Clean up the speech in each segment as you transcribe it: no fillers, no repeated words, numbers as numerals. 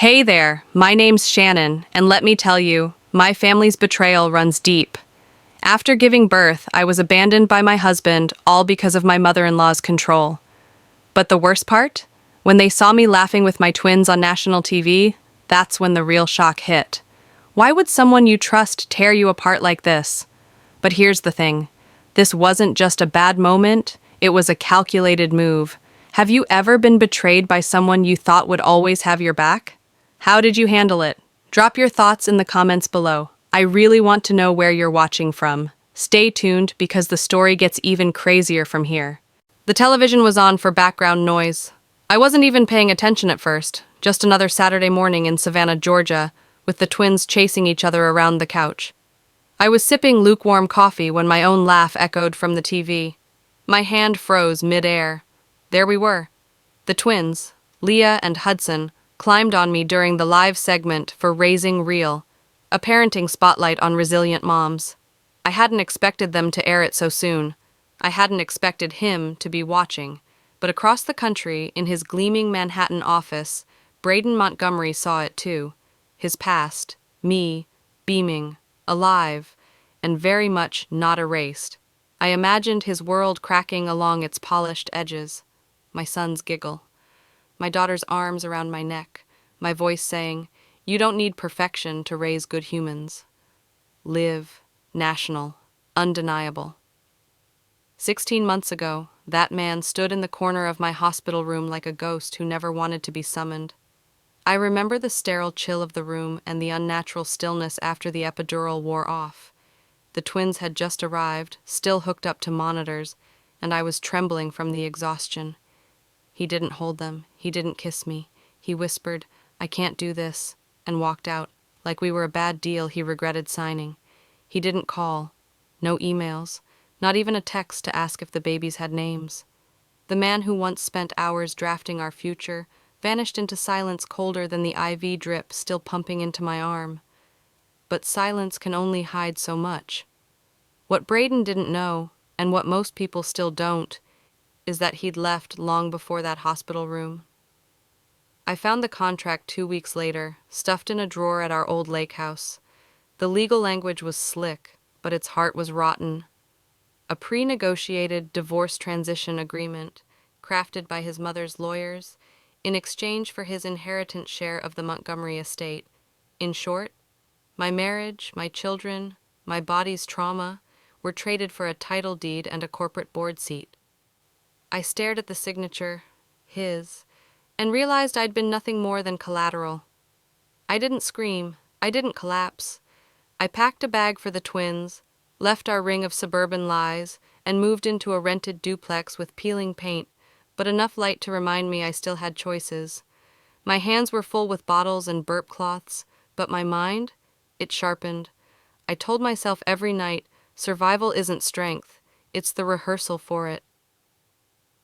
Hey there, my name's Shannon, and let me tell you, my family's betrayal runs deep. After giving birth, I was abandoned by my husband, all because of my mother-in-law's control. But the worst part? When they saw me laughing with my twins on national TV, that's when the real shock hit. Why would someone you trust tear you apart like this? But here's the thing. This wasn't just a bad moment, it was a calculated move. Have you ever been betrayed by someone you thought would always have your back? How did you handle it? Drop your thoughts in the comments below. I really want to know where you're watching from. Stay tuned because the story gets even crazier from here. The television was on for background noise. I wasn't even paying attention at first, just another Saturday morning in Savannah, Georgia, with the twins chasing each other around the couch. I was sipping lukewarm coffee when my own laugh echoed from the TV. My hand froze mid-air. There we were. The twins, Leah and Hudson, climbed on me during the live segment for Raising Real, a parenting spotlight on resilient moms. I hadn't expected them to air it so soon. I hadn't expected him to be watching. But across the country, in his gleaming Manhattan office, Braden Montgomery saw it too. His past, me, beaming, alive, and very much not erased. I imagined his world cracking along its polished edges. My son's giggle. My daughter's arms around my neck, my voice saying, "You don't need perfection to raise good humans." Live, national, undeniable. 16 months ago, that man stood in the corner of my hospital room like a ghost who never wanted to be summoned. I remember the sterile chill of the room and the unnatural stillness after the epidural wore off. The twins had just arrived, still hooked up to monitors, and I was trembling from the exhaustion. He didn't hold them. He didn't kiss me. He whispered, "I can't do this," and walked out, like we were a bad deal he regretted signing. He didn't call. No emails. Not even a text to ask if the babies had names. The man who once spent hours drafting our future vanished into silence colder than the IV drip still pumping into my arm. But silence can only hide so much. What Braden didn't know, and what most people still don't, is that he'd left long before that hospital room. I found the contract 2 weeks later, stuffed in a drawer at our old lake house. The legal language was slick, but its heart was rotten. A pre-negotiated divorce transition agreement, crafted by his mother's lawyers, in exchange for his inheritance share of the Montgomery estate. In short, my marriage, my children, my body's trauma were traded for a title deed and a corporate board seat. I stared at the signature, his, and realized I'd been nothing more than collateral. I didn't scream. I didn't collapse. I packed a bag for the twins, left our ring of suburban lies, and moved into a rented duplex with peeling paint, but enough light to remind me I still had choices. My hands were full with bottles and burp cloths, but my mind, it sharpened. I told myself every night, survival isn't strength, it's the rehearsal for it.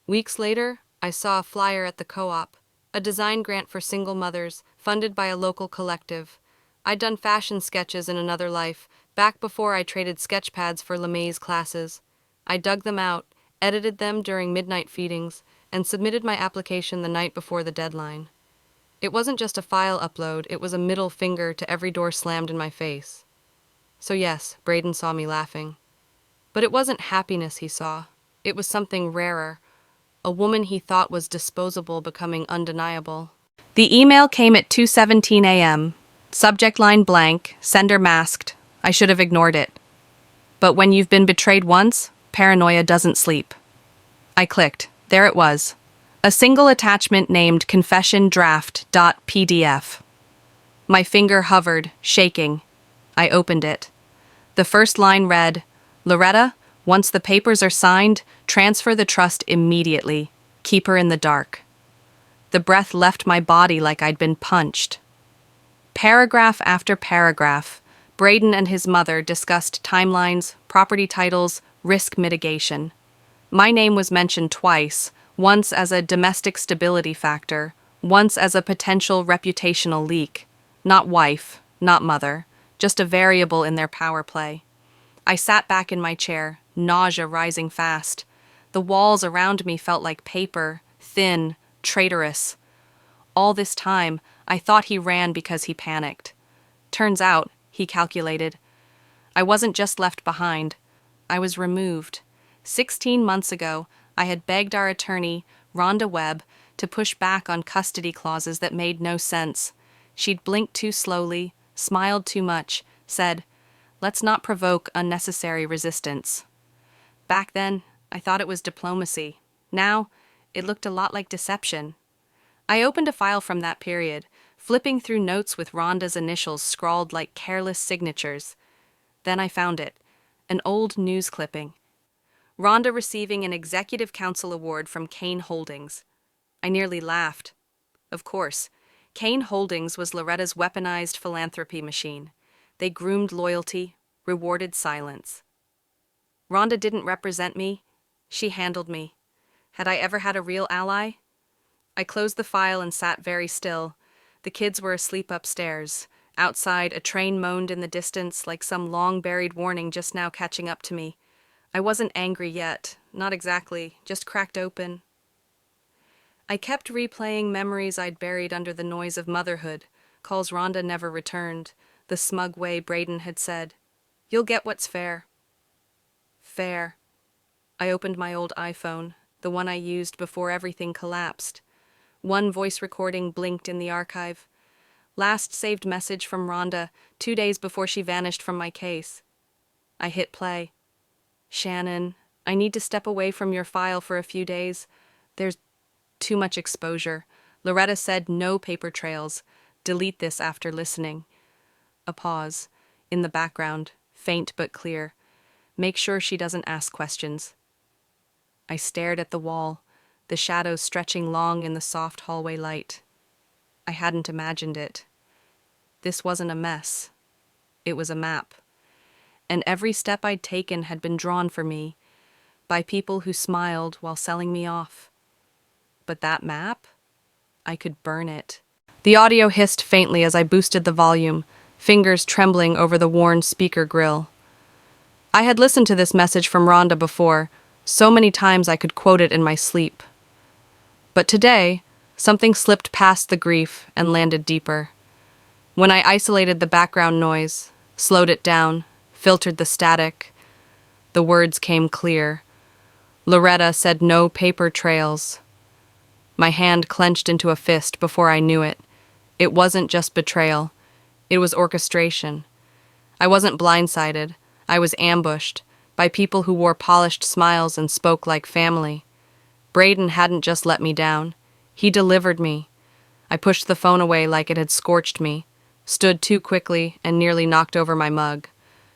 Weeks later, I saw a flyer at the co-op, a design grant for single mothers, funded by a local collective. I'd done fashion sketches in another life, back before I traded sketch pads for LeMay's classes. I dug them out, edited them during midnight feedings, and submitted my application the night before the deadline. It wasn't just a file upload, it was a middle finger to every door slammed in my face. So yes, Braden saw me laughing. But it wasn't happiness he saw. It was something rarer. A woman he thought was disposable becoming undeniable. The email came at 2:17 a.m. Subject line blank, sender masked. I should have ignored it. But when you've been betrayed once, paranoia doesn't sleep. I clicked. There it was. A single attachment named confessiondraft.pdf. My finger hovered, shaking. I opened it. The first line read, "Loretta, once the papers are signed, transfer the trust immediately. Keep her in the dark." The breath left my body like I'd been punched. Paragraph after paragraph, Braden and his mother discussed timelines, property titles, risk mitigation. My name was mentioned twice, once as a domestic stability factor, once as a potential reputational leak. Not wife, not mother, just a variable in their power play. I sat back in my chair, nausea rising fast. The walls around me felt like paper, thin, traitorous. All this time, I thought he ran because he panicked. Turns out, he calculated. I wasn't just left behind. I was removed. 16 months ago, I had begged our attorney, Rhonda Webb, to push back on custody clauses that made no sense. She'd blinked too slowly, smiled too much, said, "Let's not provoke unnecessary resistance." Back then, I thought it was diplomacy. Now, it looked a lot like deception. I opened a file from that period, flipping through notes with Rhonda's initials scrawled like careless signatures. Then I found it, an old news clipping. Rhonda receiving an Executive Council Award from Kane Holdings. I nearly laughed. Of course, Kane Holdings was Loretta's weaponized philanthropy machine. They groomed loyalty, rewarded silence. Rhonda didn't represent me. She handled me. Had I ever had a real ally? I closed the file and sat very still. The kids were asleep upstairs. Outside, a train moaned in the distance like some long-buried warning just now catching up to me. I wasn't angry yet. Not exactly. Just cracked open. I kept replaying memories I'd buried under the noise of motherhood, calls Rhonda never returned, the smug way Braden had said, "You'll get what's fair." Fair. I opened my old iPhone, the one I used before everything collapsed. One voice recording blinked in the archive. Last saved message from Rhonda, 2 days before she vanished from my case. I hit play. "Shannon, I need to step away from your file for a few days. There's too much exposure. Loretta said no paper trails. Delete this after listening." A pause. In the background, faint but clear. Make sure she doesn't ask questions. I stared at the wall, the shadows stretching long in the soft hallway light. I hadn't imagined it. This wasn't a mess. It was a map. And every step I'd taken had been drawn for me, by people who smiled while selling me off. But that map? I could burn it. The audio hissed faintly as I boosted the volume, fingers trembling over the worn speaker grill. I had listened to this message from Rhonda before, so many times I could quote it in my sleep. But today, something slipped past the grief and landed deeper. When I isolated the background noise, slowed it down, filtered the static, the words came clear. Loretta said no paper trails. My hand clenched into a fist before I knew it. It wasn't just betrayal. It was orchestration. I wasn't blindsided. I was ambushed by people who wore polished smiles and spoke like family. Braden hadn't just let me down. He delivered me. I pushed the phone away like it had scorched me, stood too quickly and nearly knocked over my mug.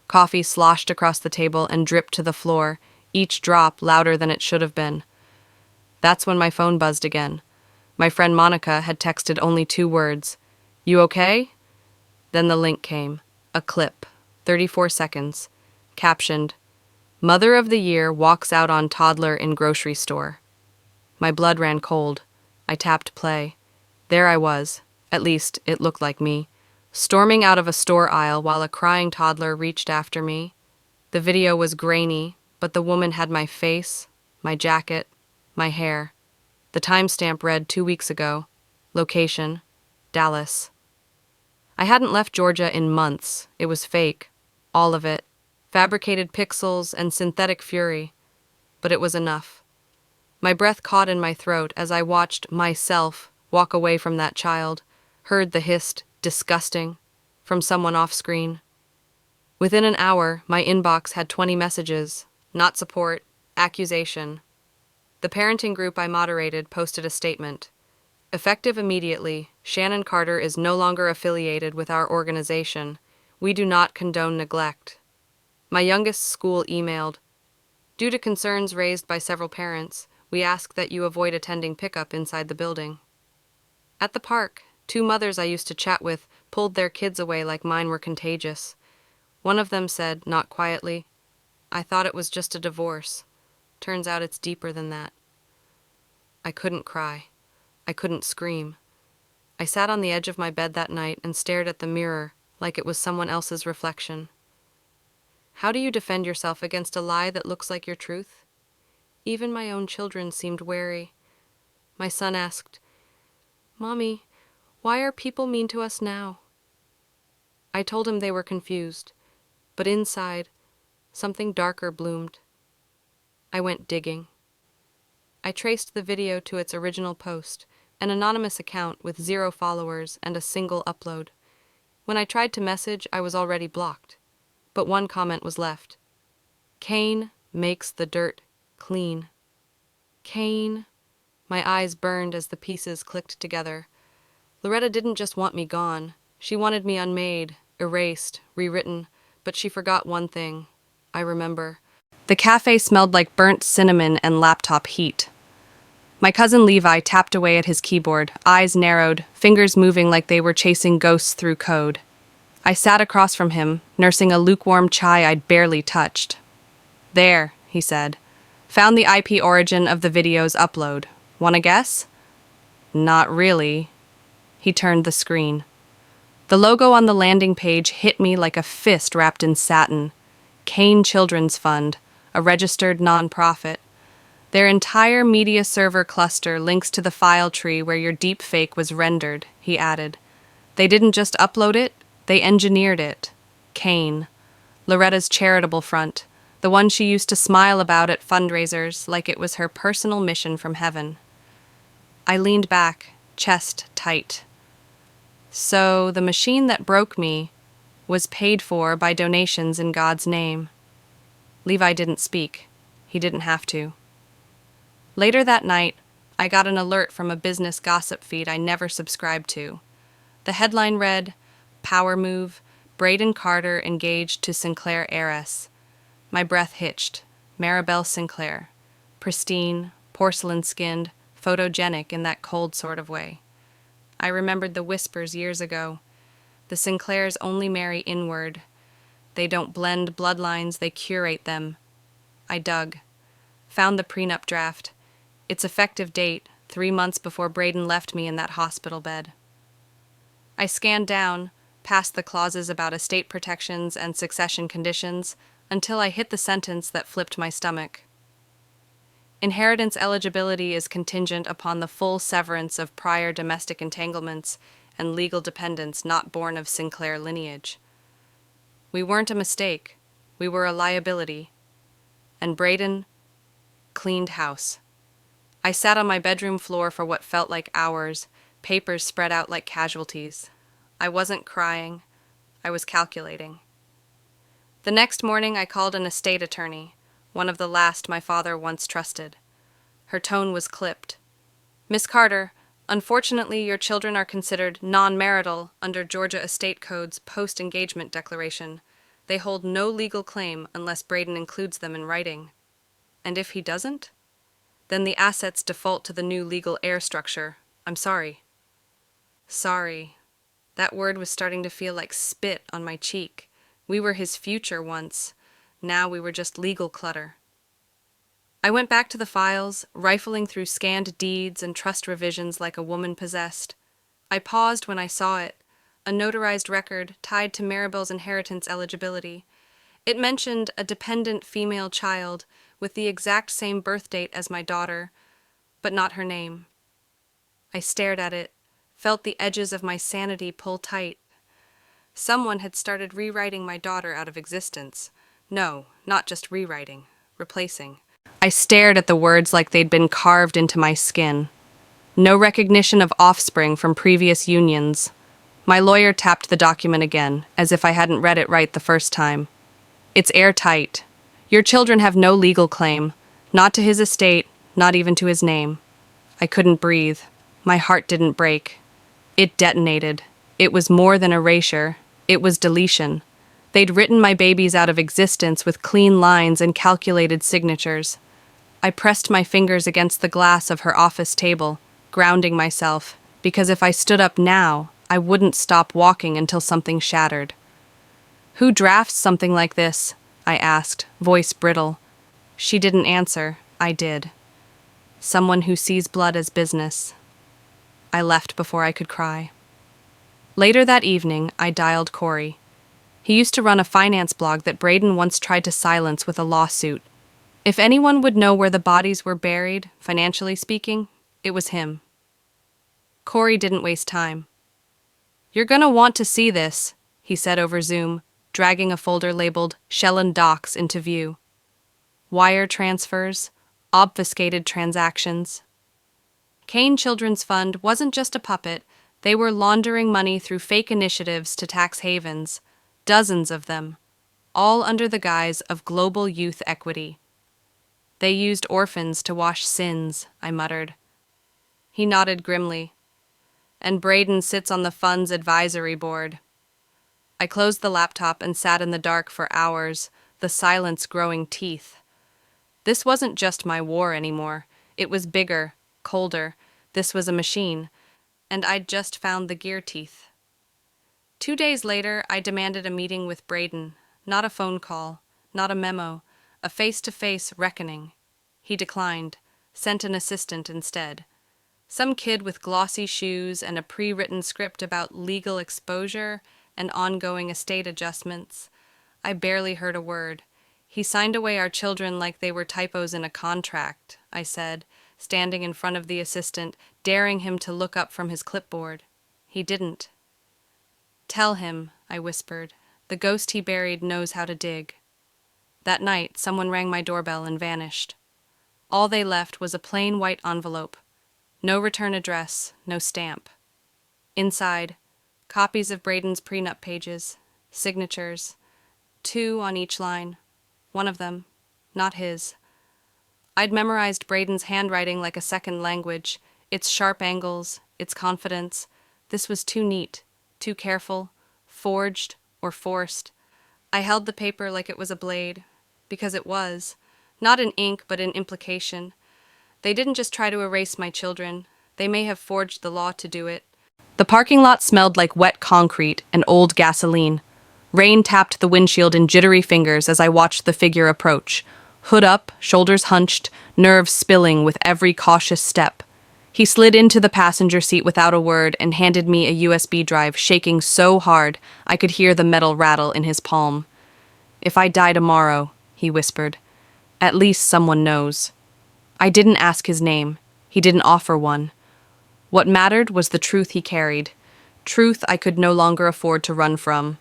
Coffee sloshed across the table and dripped to the floor, each drop louder than it should have been. That's when my phone buzzed again. My friend Monica had texted only 2 words. "You okay?" Then the link came. A clip. 34 seconds. Captioned, "Mother of the Year walks out on toddler in grocery store." My blood ran cold. I tapped play. There I was. At least, it looked like me. Storming out of a store aisle while a crying toddler reached after me. The video was grainy, but the woman had my face, my jacket, my hair. The timestamp read 2 weeks ago. Location, Dallas. I hadn't left Georgia in months. It was fake. All of it. Fabricated pixels and synthetic fury. But it was enough. My breath caught in my throat as I watched myself walk away from that child, heard the hissed, "disgusting," from someone off screen. Within an hour, my inbox had 20 messages. Not support, accusation. The parenting group I moderated posted a statement. Effective immediately, Shannon Carter is no longer affiliated with our organization. We do not condone neglect. My youngest school emailed, "Due to concerns raised by several parents, we ask that you avoid attending pickup inside the building." At the park, 2 mothers I used to chat with pulled their kids away like mine were contagious. One of them said, not quietly, "I thought it was just a divorce. Turns out it's deeper than that." I couldn't cry. I couldn't scream. I sat on the edge of my bed that night and stared at the mirror like it was someone else's reflection. How do you defend yourself against a lie that looks like your truth? Even my own children seemed wary. My son asked, "Mommy, Why are people mean to us now? I told him they were confused, but inside, something darker bloomed. I went digging. I traced the video to its original post, an anonymous account with 0 followers and a single upload. When I tried to message, I was already blocked. But one comment was left. Cain makes the dirt clean. Cain. My eyes burned as the pieces clicked together. Loretta didn't just want me gone. She wanted me unmade, erased, rewritten, but she forgot one thing. I remember. The cafe smelled like burnt cinnamon and laptop heat. My cousin Levi tapped away at his keyboard, eyes narrowed, fingers moving like they were chasing ghosts through code. I sat across from him, nursing a lukewarm chai I'd barely touched. There, he said. Found the IP origin of the video's upload. Wanna guess? Not really. He turned the screen. The logo on the landing page hit me like a fist wrapped in satin. Cain Children's Fund, a registered nonprofit. Their entire media server cluster links to the file tree where your deepfake was rendered, he added. They didn't just upload it, they engineered it. Cain. Loretta's charitable front, the one she used to smile about at fundraisers like it was her personal mission from heaven. I leaned back, chest tight. So the machine that broke me was paid for by donations in God's name. Levi didn't speak. He didn't have to. Later that night, I got an alert from a business gossip feed I never subscribed to. The headline read, Power Move, Braden Carter engaged to Sinclair heiress. My breath hitched. Maribel Sinclair. Pristine, porcelain-skinned, photogenic in that cold sort of way. I remembered the whispers years ago. The Sinclairs only marry inward. They don't blend bloodlines, they curate them. I dug. Found the prenup draft. Its effective date, 3 months before Braden left me in that hospital bed. I scanned down, past the clauses about estate protections and succession conditions, until I hit the sentence that flipped my stomach. Inheritance eligibility is contingent upon the full severance of prior domestic entanglements and legal dependents not born of Sinclair lineage. We weren't a mistake. We were a liability. And Braden cleaned house. I sat on my bedroom floor for what felt like hours, papers spread out like casualties. I wasn't crying. I was calculating. The next morning I called an estate attorney, one of the last my father once trusted. Her tone was clipped. Miss Carter, unfortunately your children are considered non-marital under Georgia Estate Code's post-engagement declaration. They hold no legal claim unless Braden includes them in writing. And if he doesn't? Then the assets default to the new legal heir structure. I'm sorry. Sorry. That word was starting to feel like spit on my cheek. We were his future once. Now we were just legal clutter. I went back to the files, rifling through scanned deeds and trust revisions like a woman possessed. I paused when I saw it, a notarized record tied to Maribel's inheritance eligibility. It mentioned a dependent female child with the exact same birth date as my daughter, but not her name. I stared at it, felt the edges of my sanity pull tight. Someone had started rewriting my daughter out of existence. No, not just rewriting, replacing. I stared at the words like they'd been carved into my skin. No recognition of offspring from previous unions. My lawyer tapped the document again, as if I hadn't read it right the first time. It's airtight. Your children have no legal claim, not to his estate, not even to his name. I couldn't breathe. My heart didn't break. It detonated. It was more than erasure. It was deletion. They'd written my babies out of existence with clean lines and calculated signatures. I pressed my fingers against the glass of her office table, grounding myself, because if I stood up now, I wouldn't stop walking until something shattered. Who drafts something like this? I asked, voice brittle. She didn't answer. I did. Someone who sees blood as business. I left before I could cry. Later that evening, I dialed Corey. He used to run a finance blog that Braden once tried to silence with a lawsuit. If anyone would know where the bodies were buried, financially speaking, it was him. Corey didn't waste time. You're gonna want to see this, he said over Zoom, dragging a folder labeled Shellen Docs into view. Wire transfers, obfuscated transactions. Kane Children's Fund wasn't just a puppet, they were laundering money through fake initiatives to tax havens, dozens of them, all under the guise of global youth equity. They used orphans to wash sins, I muttered. He nodded grimly. And Braden sits on the fund's advisory board. I closed the laptop and sat in the dark for hours, the silence growing teeth. This wasn't just my war anymore. It was bigger, colder. This was a machine, and I'd just found the gear teeth. 2 days later, I demanded a meeting with Braden, not a phone call, not a memo, a face-to-face reckoning. He declined, sent an assistant instead. Some kid with glossy shoes and a pre-written script about legal exposure and ongoing estate adjustments. I barely heard a word. He signed away our children like they were typos in a contract, I said, standing in front of the assistant, daring him to look up from his clipboard. He didn't. Tell him, I whispered, the ghost he buried knows how to dig. That night, someone rang my doorbell and vanished. All they left was a plain white envelope. No return address, no stamp. Inside, copies of Braden's prenup pages, signatures, 2 on each line. One of them, not his. I'd memorized Braden's handwriting like a second language, its sharp angles, its confidence. This was too neat, too careful, forged or forced. I held the paper like it was a blade, because it was, not in ink but in implication. They didn't just try to erase my children. They may have forged the law to do it. The parking lot smelled like wet concrete and old gasoline. Rain tapped the windshield in jittery fingers as I watched the figure approach. Hood up, shoulders hunched, nerves spilling with every cautious step. He slid into the passenger seat without a word and handed me a USB drive, shaking so hard I could hear the metal rattle in his palm. If I die tomorrow, he whispered, at least someone knows. I didn't ask his name. He didn't offer one. What mattered was the truth he carried, truth I could no longer afford to run from.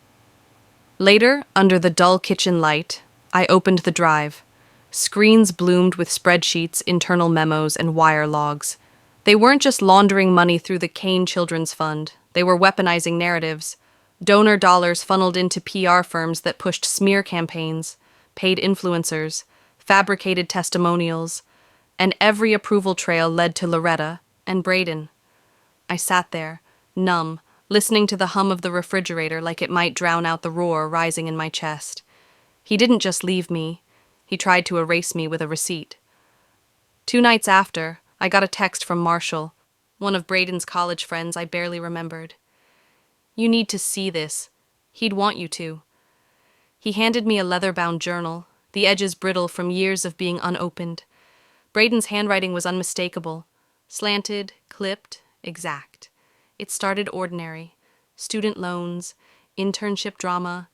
Later, under the dull kitchen light, I opened the drive. Screens bloomed with spreadsheets, internal memos, and wire logs. They weren't just laundering money through the Kane Children's Fund. They were weaponizing narratives. Donor dollars funneled into PR firms that pushed smear campaigns, paid influencers, fabricated testimonials, and every approval trail led to Loretta and Braden. I sat there, numb, listening to the hum of the refrigerator like it might drown out the roar rising in my chest. He didn't just leave me. He tried to erase me with a receipt. 2 nights after, I got a text from Marshall, one of Braden's college friends I barely remembered. You need to see this. He'd want you to. He handed me a leather-bound journal, the edges brittle from years of being unopened. Braden's handwriting was unmistakable, slanted, clipped, exact. It started ordinary, student loans, internship drama.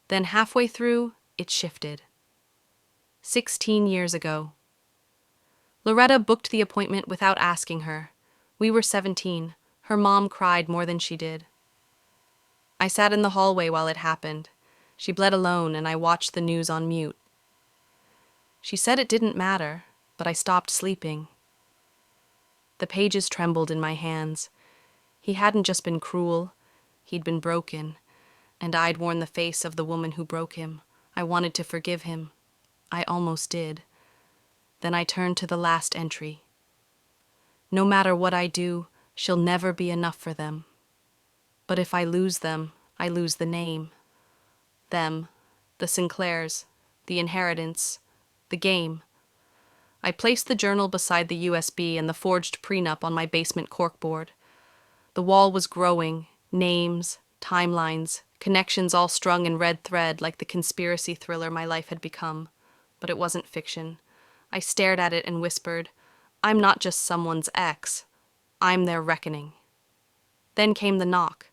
Then halfway through, it shifted. 16 years ago. Loretta booked the appointment without asking her. We were 17. Her mom cried more than she did. I sat in the hallway while it happened. She bled alone, and I watched the news on mute. She said it didn't matter, but I stopped sleeping. The pages trembled in my hands. He hadn't just been cruel, he'd been broken, and I'd worn the face of the woman who broke him. I wanted to forgive him. I almost did. Then I turned to the last entry. No matter what I do, she'll never be enough for them. But if I lose them, I lose the name. Them, the Sinclairs, the inheritance, the game. I placed the journal beside the USB and the forged prenup on my basement corkboard. The wall was growing, names, timelines, connections all strung in red thread like the conspiracy thriller my life had become. But it wasn't fiction. I stared at it and whispered, I'm not just someone's ex. I'm their reckoning. Then came the knock.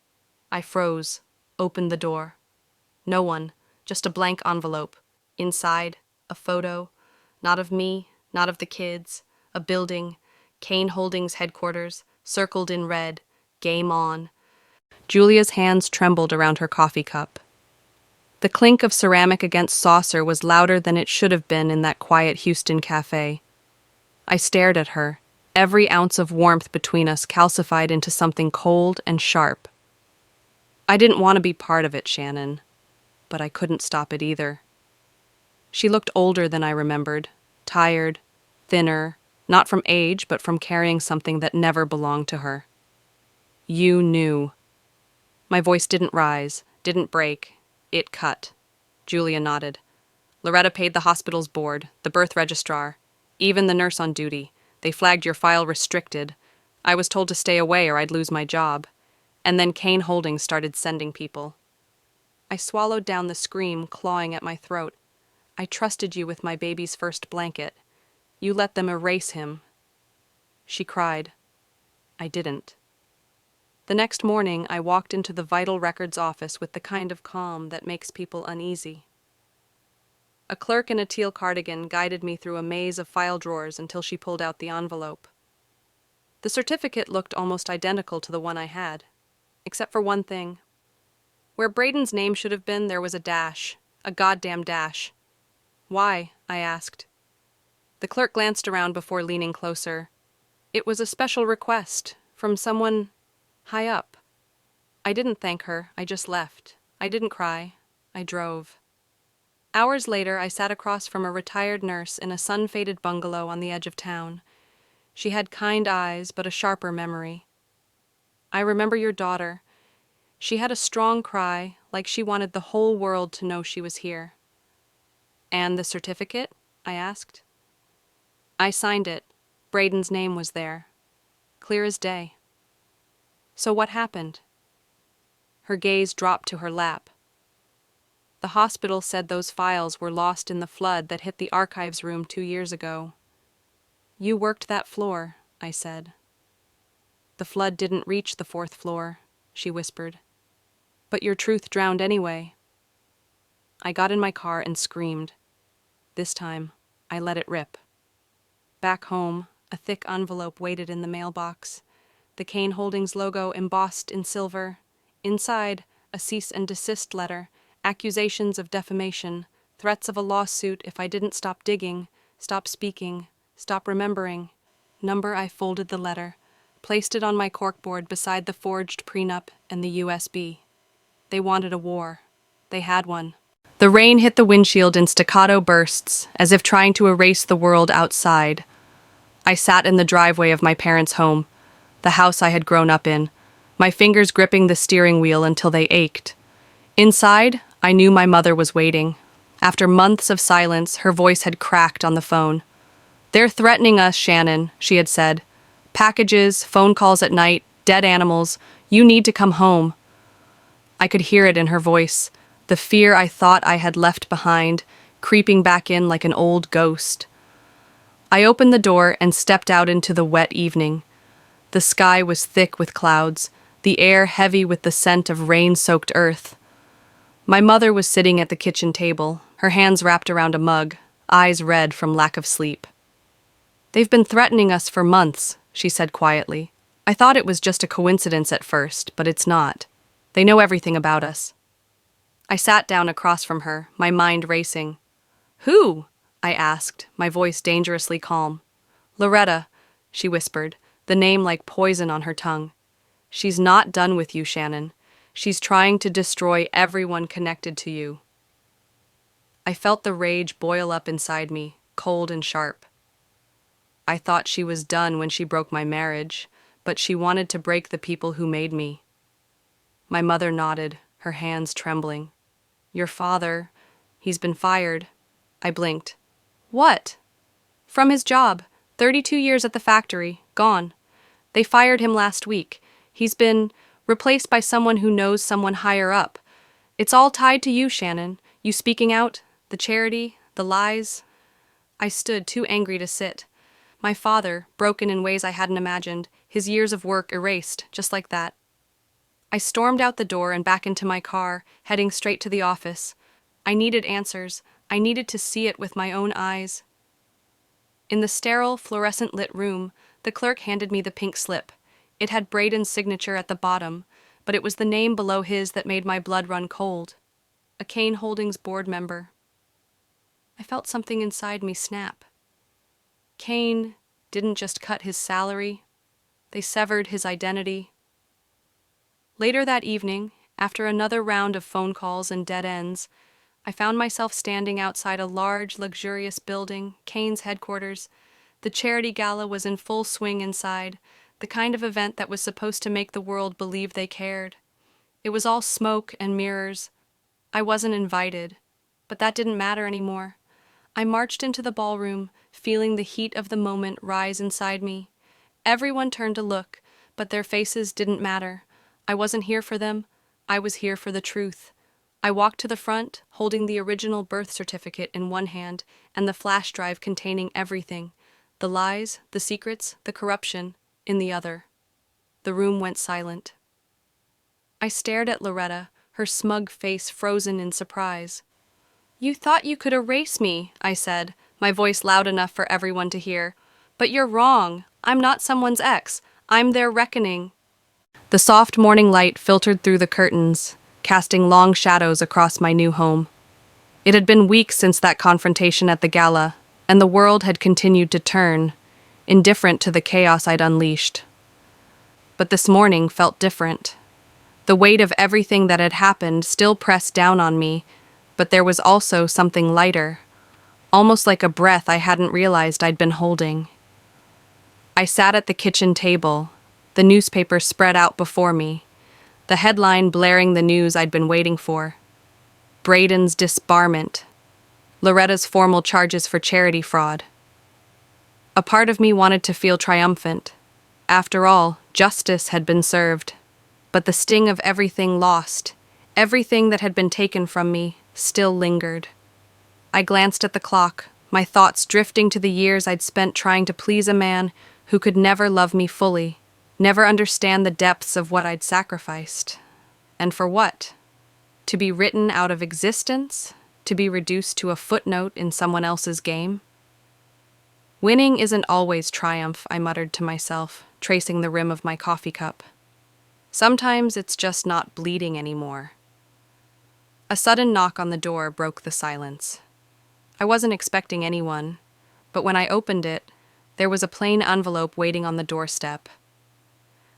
I froze, opened the door. No one, just a blank envelope. Inside, a photo, not of me, not of the kids, a building, Kane Holdings headquarters, circled in red, game on. Julia's hands trembled around her coffee cup. The clink of ceramic against saucer was louder than it should have been in that quiet Houston cafe. I stared at her, every ounce of warmth between us calcified into something cold and sharp. I didn't want to be part of it, Shannon, but I couldn't stop it either. She looked older than I remembered, tired, thinner, not from age, but from carrying something that never belonged to her. You knew. My voice didn't rise, didn't break. It cut. Julia nodded. Loretta paid the hospital's board, the birth registrar, even the nurse on duty. They flagged your file restricted. I was told to stay away or I'd lose my job. And then Kane Holdings started sending people. I swallowed down the scream, clawing at my throat. I trusted you with my baby's first blanket. You let them erase him. She cried. I didn't. The next morning, I walked into the Vital Records office with the kind of calm that makes people uneasy. A clerk in a teal cardigan guided me through a maze of file drawers until she pulled out the envelope. The certificate looked almost identical to the one I had, except for one thing. Where Braden's name should have been, there was a dash, a goddamn dash. Why? I asked. The clerk glanced around before leaning closer. It was a special request from someone high up. I didn't thank her, I just left. I didn't cry. I drove. Hours later, I sat across from a retired nurse in a sun-faded bungalow on the edge of town. She had kind eyes, but a sharper memory. I remember your daughter. She had a strong cry, like she wanted the whole world to know she was here. And the certificate? I asked. I signed it. Braden's name was there. Clear as day. So what happened? Her gaze dropped to her lap. The hospital said those files were lost in the flood that hit the archives room 2 years ago. You worked that floor, I said. The flood didn't reach the 4th floor, she whispered. But your truth drowned anyway. I got in my car and screamed. This time, I let it rip. Back home, a thick envelope waited in the mailbox. The Kane Holdings logo embossed in silver. Inside, a cease and desist letter, accusations of defamation, threats of a lawsuit if I didn't stop digging, stop speaking, stop remembering. Number I folded the letter, placed it on my corkboard beside the forged prenup and the USB. They wanted a war. They had one. The rain hit the windshield in staccato bursts, as if trying to erase the world outside. I sat in the driveway of my parents' home, the house I had grown up in, my fingers gripping the steering wheel until they ached. Inside, I knew my mother was waiting. After months of silence, her voice had cracked on the phone. They're threatening us, Shannon, she had said. Packages, phone calls at night, dead animals. You need to come home. I could hear it in her voice, the fear I thought I had left behind, creeping back in like an old ghost. I opened the door and stepped out into the wet evening. The sky was thick with clouds, the air heavy with the scent of rain-soaked earth. My mother was sitting at the kitchen table, her hands wrapped around a mug, eyes red from lack of sleep. They've been threatening us for months, she said quietly. I thought it was just a coincidence at first, but it's not. They know everything about us. I sat down across from her, my mind racing. Who? I asked, my voice dangerously calm. Loretta, she whispered, the name like poison on her tongue. She's not done with you, Shannon. She's trying to destroy everyone connected to you. I felt the rage boil up inside me, cold and sharp. I thought she was done when she broke my marriage, but she wanted to break the people who made me. My mother nodded, her hands trembling. Your father, he's been fired. I blinked. What? From his job, 32 years at the factory, gone. They fired him last week. He's been replaced by someone who knows someone higher up. It's all tied to you, Shannon. You speaking out, the charity, the lies. I stood too angry to sit. My father, broken in ways I hadn't imagined, his years of work erased, just like that. I stormed out the door and back into my car, heading straight to the office. I needed answers. I needed to see it with my own eyes. In the sterile, fluorescent-lit room, the clerk handed me the pink slip. It had Braden's signature at the bottom, but it was the name below his that made my blood run cold. A Kane Holdings board member. I felt something inside me snap. Kane didn't just cut his salary, they severed his identity. Later that evening, after another round of phone calls and dead ends, I found myself standing outside a large, luxurious building, Kane's headquarters. The charity gala was in full swing inside, the kind of event that was supposed to make the world believe they cared. It was all smoke and mirrors. I wasn't invited, but that didn't matter anymore. I marched into the ballroom, feeling the heat of the moment rise inside me. Everyone turned to look, but their faces didn't matter. I wasn't here for them. I was here for the truth. I walked to the front, holding the original birth certificate in one hand and the flash drive containing everything, the lies, the secrets, the corruption, in the other. The room went silent. I stared at Loretta, her smug face frozen in surprise. "You thought you could erase me," I said, my voice loud enough for everyone to hear. "But you're wrong. I'm not someone's ex. I'm their reckoning." The soft morning light filtered through the curtains, casting long shadows across my new home. It had been weeks since that confrontation at the gala, and the world had continued to turn, indifferent to the chaos I'd unleashed. But this morning felt different. The weight of everything that had happened still pressed down on me, but there was also something lighter, almost like a breath I hadn't realized I'd been holding. I sat at the kitchen table, the newspaper spread out before me, the headline blaring the news I'd been waiting for. Braden's disbarment. Loretta's formal charges for charity fraud. A part of me wanted to feel triumphant. After all, justice had been served. But the sting of everything lost, everything that had been taken from me, still lingered. I glanced at the clock, my thoughts drifting to the years I'd spent trying to please a man who could never love me fully, never understand the depths of what I'd sacrificed. And for what? To be written out of existence? To be reduced to a footnote in someone else's game? Winning isn't always triumph, I muttered to myself, tracing the rim of my coffee cup. Sometimes it's just not bleeding anymore. A sudden knock on the door broke the silence. I wasn't expecting anyone, but when I opened it, there was a plain envelope waiting on the doorstep.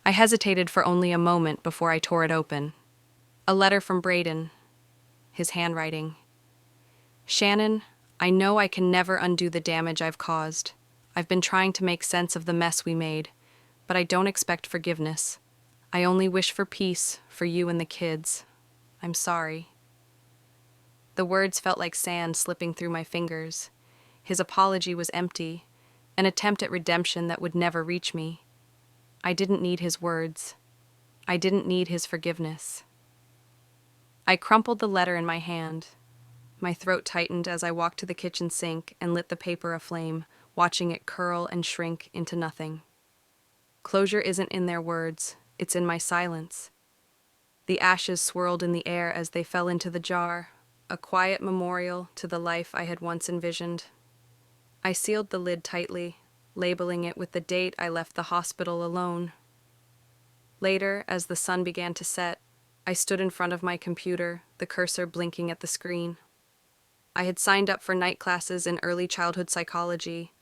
I hesitated for only a moment before I tore it open. A letter from Braden, his handwriting. "Shannon, I know I can never undo the damage I've caused. I've been trying to make sense of the mess we made, but I don't expect forgiveness. I only wish for peace for you and the kids. I'm sorry." The words felt like sand slipping through my fingers. His apology was empty, an attempt at redemption that would never reach me. I didn't need his words. I didn't need his forgiveness. I crumpled the letter in my hand. My throat tightened as I walked to the kitchen sink and lit the paper aflame, watching it curl and shrink into nothing. Closure isn't in their words, it's in my silence. The ashes swirled in the air as they fell into the jar, a quiet memorial to the life I had once envisioned. I sealed the lid tightly, labeling it with the date I left the hospital alone. Later, as the sun began to set, I stood in front of my computer, the cursor blinking at the screen. I had signed up for night classes in early childhood psychology.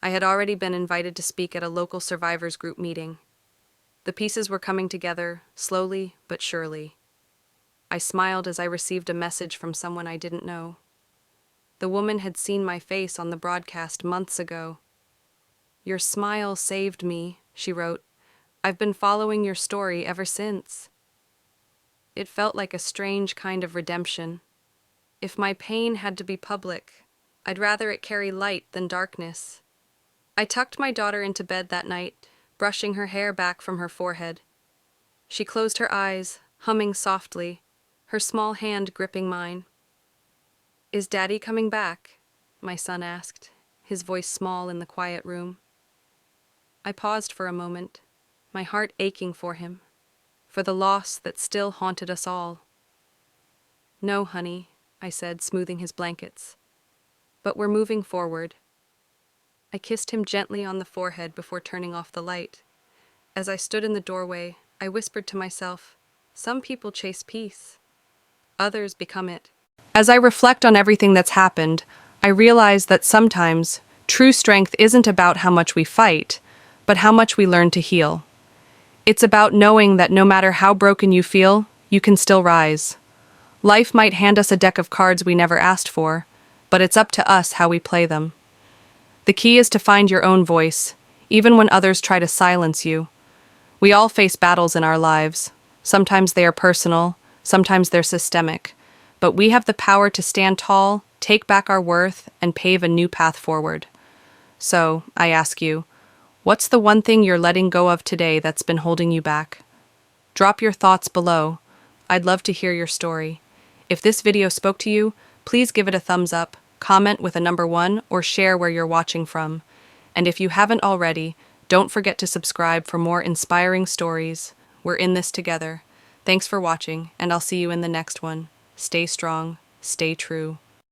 I had already been invited to speak at a local survivors group meeting. The pieces were coming together, slowly but surely. I smiled as I received a message from someone I didn't know. The woman had seen my face on the broadcast months ago. "Your smile saved me," she wrote. "I've been following your story ever since." It felt like a strange kind of redemption. If my pain had to be public, I'd rather it carry light than darkness. I tucked my daughter into bed that night, brushing her hair back from her forehead. She closed her eyes, humming softly, her small hand gripping mine. "Is Daddy coming back?" my son asked, his voice small in the quiet room. I paused for a moment, my heart aching for him, for the loss that still haunted us all. "No, honey," I said, smoothing his blankets. "But we're moving forward." I kissed him gently on the forehead before turning off the light. As I stood in the doorway, I whispered to myself, Some people chase peace, others become it. As I reflect on everything that's happened, I realize that sometimes true strength isn't about how much we fight, but how much we learn to heal. It's about knowing that no matter how broken you feel, you can still rise. Life might hand us a deck of cards we never asked for, but it's up to us how we play them. The key is to find your own voice, even when others try to silence you. We all face battles in our lives. Sometimes they are personal, sometimes they're systemic. But we have the power to stand tall, take back our worth, and pave a new path forward. So, I ask you, what's the one thing you're letting go of today that's been holding you back? Drop your thoughts below. I'd love to hear your story. If this video spoke to you, please give it a thumbs up, comment with a number 1, or share where you're watching from. And if you haven't already, don't forget to subscribe for more inspiring stories. We're in this together. Thanks for watching, and I'll see you in the next one. Stay strong, stay true.